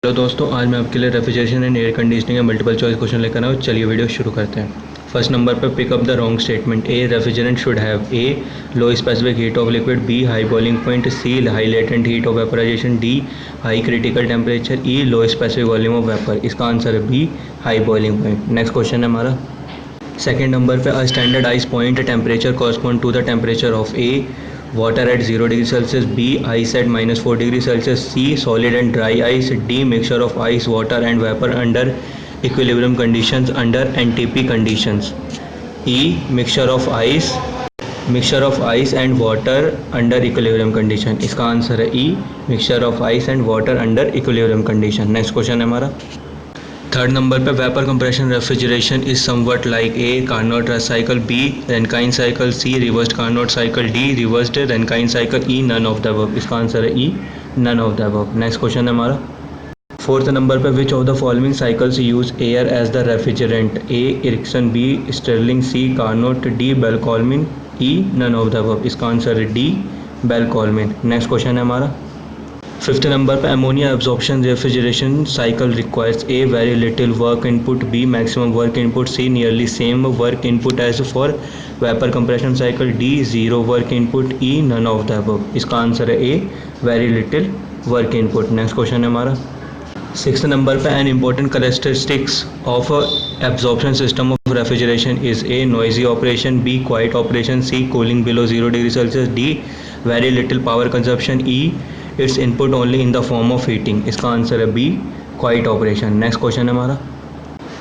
Hello दोस्तों, आज मैं आपके लिए रेफ्रिजरेशन एंड एयर कंडीशनिंग का मल्टीपल चॉइस क्वेश्चन लेकर आया हूँ। चलिए वीडियो शुरू करते हैं। फर्स्ट नंबर पर pick up the wrong statement. A refrigerant should have a low specific heat of liquid, B high boiling point, C high latent heat of vaporisation, D high critical temperature, E low specific volume of vapour. इसका answer है B high boiling point. Next question है हमारा second number पे a standardise point temperature correspond to the temperature of a water at 0 degree Celsius, B ice at -4 degree Celsius, C solid and dry ice, D mixture of ice, water and vapor under equilibrium conditions under NTP conditions, E mixture of ice and water under equilibrium condition। इसका answer है E mixture of ice and water under equilibrium condition। Next question है हमारा third number पे vapour compression refrigeration is somewhat like A Carnot cycle, B Rankine cycle, C reversed Carnot cycle, D reversed Rankine cycle, E none of the above. इसका answer है E none of the above. Next question है हमारा fourth number पे which of the following cycles use air as the refrigerant, A Ericsson, B Stirling, C Carnot, D Bell Coleman, E none of the above. इसका answer है D Bell Coleman. Next question है हमारा fifth number पर ammonia absorption refrigeration cycle requires A very little work input, B maximum work input, C nearly same work input as for vapour compression cycle, D zero work input, E none of the above. इसका answer है A very little work input. Next question है हमारा sixth number पे an important characteristics of absorption system of refrigeration is A noisy operation, B quiet operation, C cooling below 0 degree Celsius, D very little power consumption, E its input only in the form of heating. इसका answer है B quiet operation. Next question है हमारा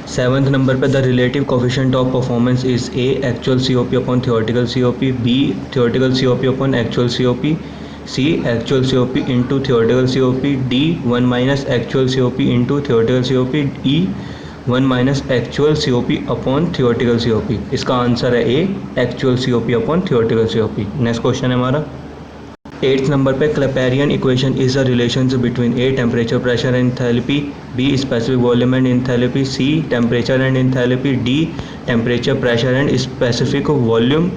seventh number पे the relative coefficient of performance is A actual COP upon theoretical COP, B theoretical COP upon actual COP, C actual COP into theoretical COP, D 1 minus actual COP into theoretical COP, E 1 minus actual COP upon theoretical COP। इसका answer है A actual COP upon theoretical COP। Next question है हमारा eighth number पे Clapeyron equation is a relationship between A temperature pressure and enthalpy, B specific volume and enthalpy, C temperature and enthalpy, D temperature pressure and specific volume,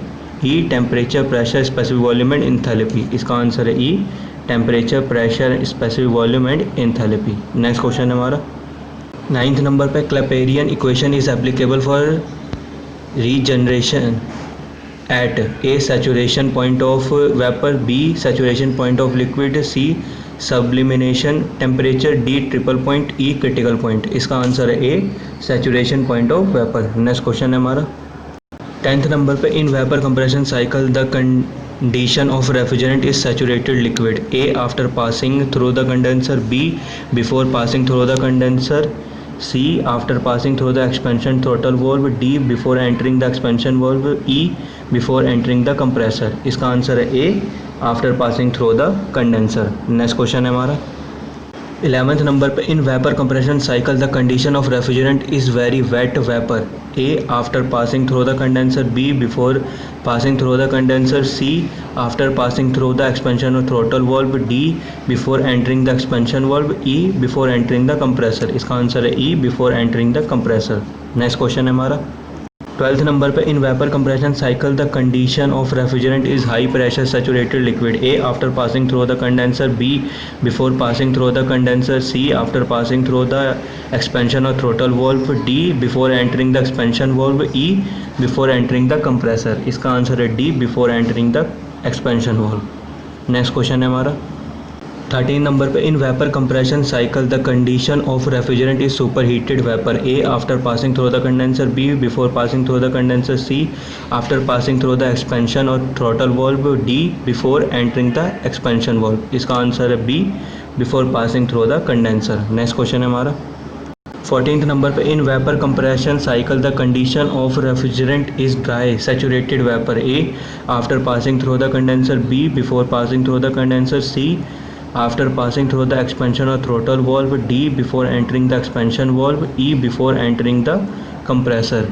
E temperature pressure specific volume and enthalpy. इसका answer है E temperature pressure specific volume and enthalpy. Next question है हमारा ninth number पे Clapeyron equation is applicable for regeneration at A saturation point of vapor, B saturation point of liquid, C sublimation temperature, D triple point, E critical point। इसका answer है A saturation point of vapor। Next question है हमारा tenth number पे in vapour compression cycle the condition of refrigerant is saturated liquid, A after passing through the condenser, B before passing through the condenser, C after passing through the expansion throttle valve, D before entering the expansion valve, E before entering the compressor। इसका answer है A after passing through the condenser। Next question है हमारा 11th number पे in vapour compression cycle the condition of refrigerant is very wet vapour, A after passing through the condenser, B before passing through the condenser, C after passing through the expansion of throttle valve, D before entering the expansion valve, E before entering the compressor. इसका answer है E before entering the compressor. Next question है हमारा 12th number पे in vapour compression cycle the condition of refrigerant is high pressure saturated liquid, A after passing through the condenser, B before passing through the condenser, C after passing through the expansion of throttle valve, D before entering the expansion valve, E before entering the compressor. इसका answer है D before entering the expansion valve. Next question है हमारा 13 number पे in vapour compression cycle the condition of refrigerant is super heated vapour, A after passing through the condenser, B before passing through the condenser, C after passing through the expansion or throttle valve, D before entering the expansion valve. इसका answer है B before passing through the condenser. Next question है हमारा 14th number पे in vapour compression cycle the condition of refrigerant is dry saturated vapour, A after passing through the condenser, B before passing through the condenser, C after passing through the expansion or throttle valve, D before entering the expansion valve, E before entering the compressor।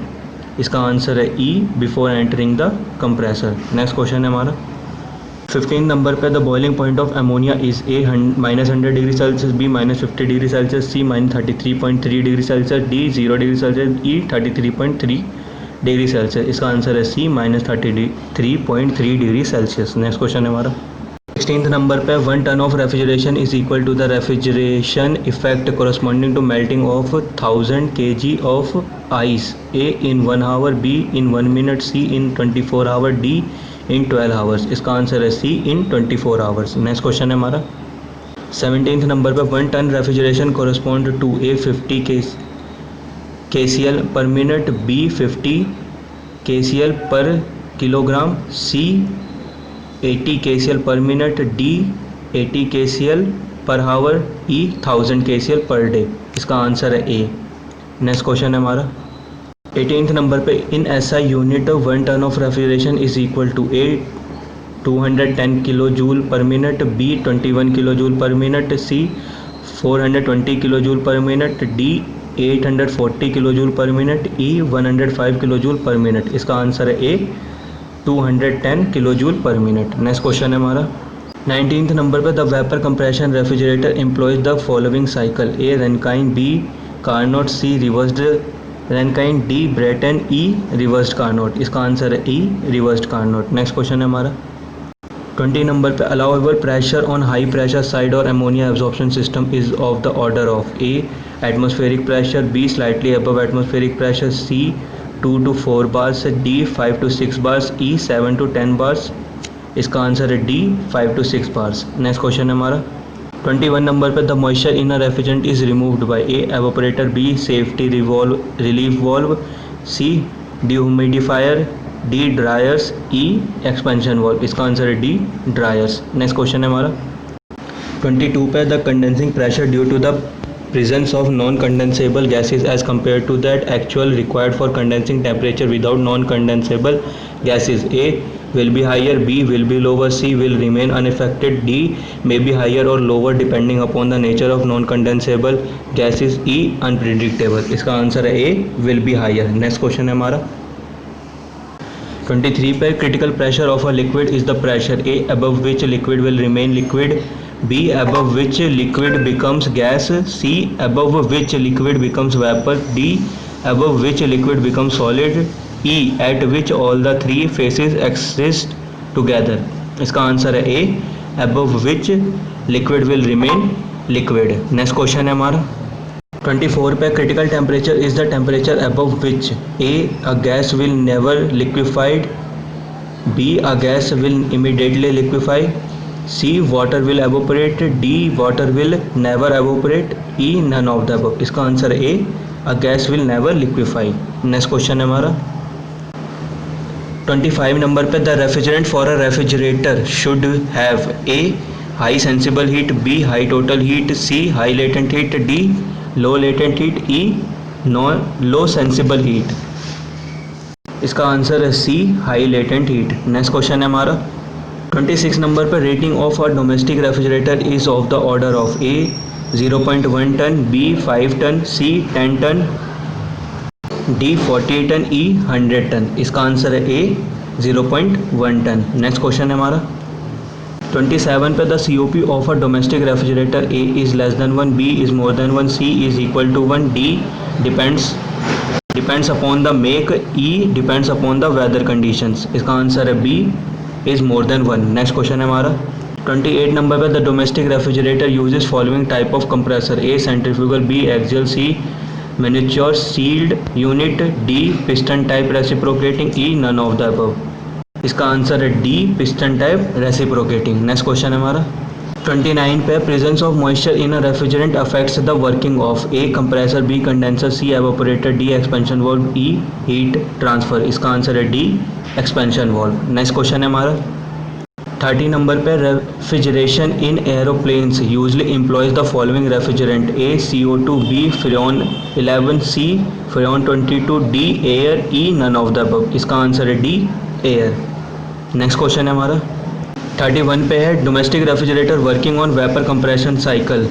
इसका answer है E before entering the compressor। Next question है हमारा 15 number पे the boiling point of ammonia is A -100 degree Celsius, B -50 degree Celsius, C -33.3 degree Celsius, D 0 degree Celsius, E 33.3 degree Celsius. इसका answer है C -33.3 degree Celsius. Next question है हमारा 16th number पे 1 ton of refrigeration is equal to the refrigeration effect corresponding to melting of 1000 kg of ice, A in 1 hour, B in 1 minute, C in 24 hour, D in 12 hours। इसका answer है C in 24 hours। Next question है हमारा 17th number पे 1 ton refrigeration correspond to A 50 kcal per minute, B 50 kcal per kilogram, C 80 kcal per minute, D 80 kcal per hour, E 1000 kcal per day। इसका answer है A। Next question है हमारा 18th number पे इन SI unit 1 ton of refrigeration is equal to A 210 kilo joule पर minute, B 21 kilo joule पर minute, C 420 kilo joule पर minute, D 840 kilo joule पर minute, E 105 kilo joule पर minute. इसका answer है A 210 kilo joule पर minute. Next question है हमारा 19th नंबर पे the vapour compression refrigerator employs the following cycle, A Rankine, B Carnot, C reversed Rankine, D Brayton, E reversed Carnot. इसका answer है E reversed Carnot. Next question है हमारा 20 number पे allowable pressure on high pressure side or ammonia absorption system is of the order of A atmospheric pressure, B slightly above atmospheric pressure, C 2 to 4 bars, D 5 to 6 bars, E 7 to 10 bars। इसका answer है D 5 to 6 bars। Next question है हमारा 21 number पे the moisture in a refrigerant is removed by A evaporator, B safety relief valve, C dehumidifier, D dryers, E expansion valve. इसका answer है D dryers. Next question है हमारा 22 पे the condensing pressure due to the presence of non-condensable gases as compared to that actual required for condensing temperature without non-condensable gases, A will be higher, B will be lower, C will remain unaffected, D may be higher or lower depending upon the nature of non-condensable gases, E unpredictable। इसका answer है A will be higher। Next question है हमारा 23 पे critical pressure of a liquid is the pressure A above which liquid will remain liquid, B above which liquid becomes gas, C above which liquid becomes vapor, D above which liquid becomes solid, E at which all the three phases exist together। इसका answer है A above which liquid will remain liquid। Next question है हमारा 24 पे critical temperature is the temperature above which A a gas will never liquefied, B a gas will immediately liquefy, C water will evaporate, D water will never evaporate, E none of the above। इसका answer है A a gas will never liquefy। Next question है हमारा 25 number पे the refrigerant for a refrigerator should have A high sensible heat, B high total heat, C high latent heat, D low latent heat, E low sensible heat. इसका answer है C high latent heat. Next question है हमारा 26 number पर rating of a domestic refrigerator is of the order of A 0.1 ton, B 5 ton, C 10 ton, D 40 ton, E 100 ton. इसका answer है A 0.1 ton. Next question है हमारा 27 पे the COP of a domestic refrigerator A is less than 1, B is more than 1, C is equal to 1, D depends upon the make, E depends upon the weather conditions. इसका answer है B is more than 1। Next question है हमारा 28 number पे the domestic refrigerator uses following type of compressor, A centrifugal, B axial, C miniature sealed unit, D piston type reciprocating, E none of the above. इसका answer है D piston type reciprocating. Next question है हमारा 29 पे presence of moisture in a refrigerant affects the working of A compressor, B condenser, C evaporator, D expansion valve, E heat transfer. इसका answer है D expansion valve. Next question है हमारा 30 number पे refrigeration in aeroplanes usually employs the following refrigerant, A CO2, B freon 11, C freon 22, D air, E none of the above. इसका answer है D air. Next question है हमारा 31 पे है domestic refrigerator working on vapour compression cycle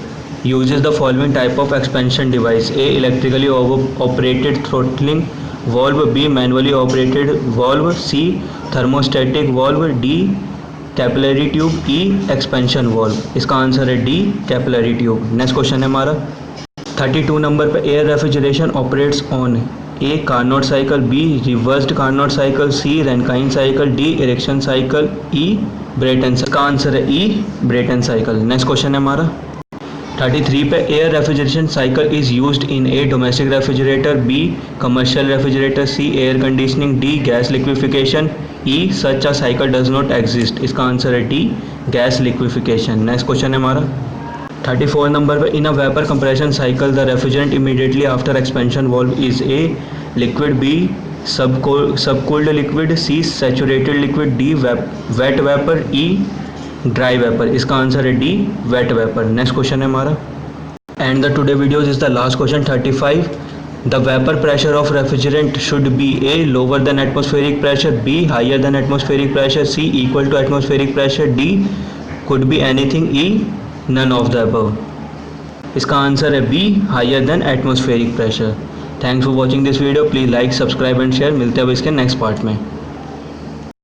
uses the following type of expansion device, A electrically operated throttling valve, B manually operated valve, C thermostatic valve, D capillary tube, E expansion valve. इसका answer है D capillary tube. Next question है हमारा 32 number पे air refrigeration operates on A Carnot cycle, B reversed Carnot cycle, C Rankine cycle, D Ericsson cycle, E Brayton. का answer है E Brayton cycle. Next question है हमारा 33 पे, air refrigeration cycle is used in A domestic refrigerator, B commercial refrigerator, C air conditioning, D gas liquefaction, E such a cycle does not exist. इसका answer है D gas liquefaction. Next question है हमारा 34 number पे, in a vapour compression cycle the refrigerant immediately after expansion valve is A liquid, B subcooled liquid, C saturated liquid, D wet vapour, E dry vapour. इसका answer है D wet vapour. Next question है हमारा and the today videos is the last question 35, the vapour pressure of refrigerant should be a lower than atmospheric pressure, B higher than atmospheric pressure, C equal to atmospheric pressure, D could be anything, E none of the above. इसका answer है B higher than atmospheric pressure. Thanks for watching this video, please like subscribe and share. मिलते हैं अब इसके next part में।